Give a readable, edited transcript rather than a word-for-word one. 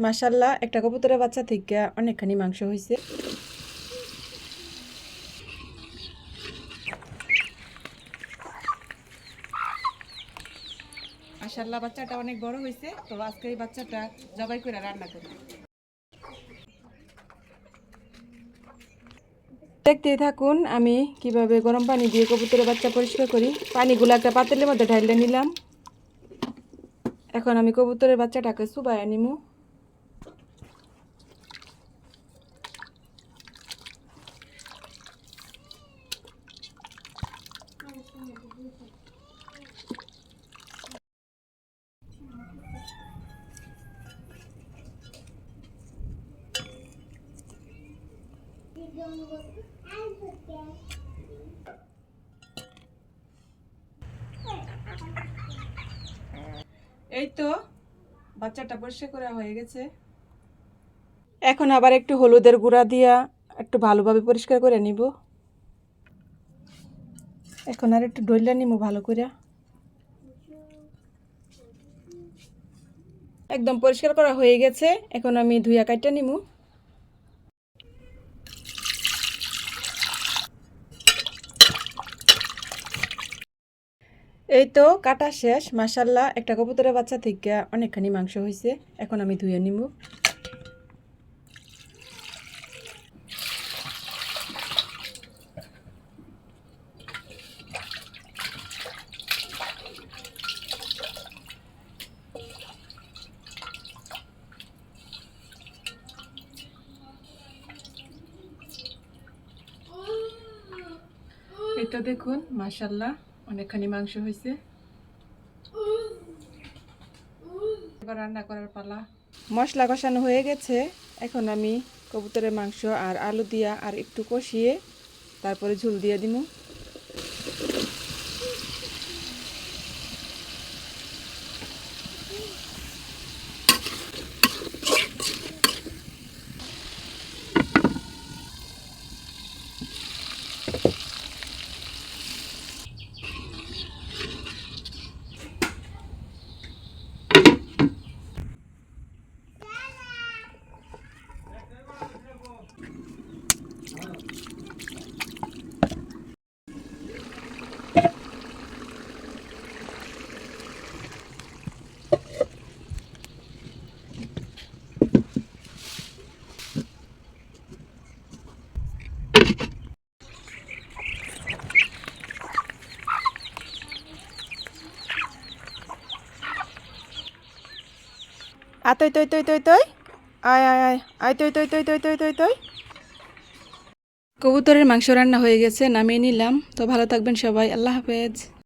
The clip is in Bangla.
মাশাল্লাহ একটা কবুতরের বাচ্চা থেকে অনেকখানি মাংস হয়েছে। মাশাল্লাহ বাচ্চাটা অনেক বড় হয়েছে, তো আজকে এই বাচ্চাটা জবাই করে রান্না করি। দেখতেই থাকুন আমি কিভাবে গরম পানি দিয়ে কবুতরের বাচ্চা পরিষ্কার করি। পানিগুলো একটা পাতিলের মধ্যে ঢাইলে নিলাম। এখন আমি কবুতরের বাচ্চাটাকে চুবাইয়া নিমু। এই তো বাচ্চাটা পরিষ্কার করা হয়ে গেছে। এখন আবার একটু হলুদের গুঁড়া দিয়া একটু ভালোভাবে পরিষ্কার করে নিব। এখন আর একটু ডইলা নিব ভালো করে। একদম পরিষ্কার করা হয়ে গেছে, এখন আমি ধুইয়া কাটটা নিব। এই তো কাটা শেষ। মাশাল্লাহ একটা কবুতরের বাচ্চা থেকে অনেকখানি মাংস হয়েছে। এখন আমি ধুয়ে নিব। এটা দেখুন মাশাল্লাহ অনেকখানি মাংস হয়েছে। এবার রান্না করার পালা। মশলা কষানো হয়ে গেছে, এখন আমি কবুতরের মাংস আর আলু দিয়া আর একটু কষিয়ে তারপরে ঝোল দিয়ে দিব। আতই তৈ তৈ তৈ তৈ আয় আয় আয় আয় তৈ তৈ তৈ তৈ তৈ তৈ তৈ। কবুতরের মাংস রান্না হয়ে গেছে, নামিয়ে নিলাম। তো ভালো থাকবেন সবাই, আল্লাহ হাফেজ।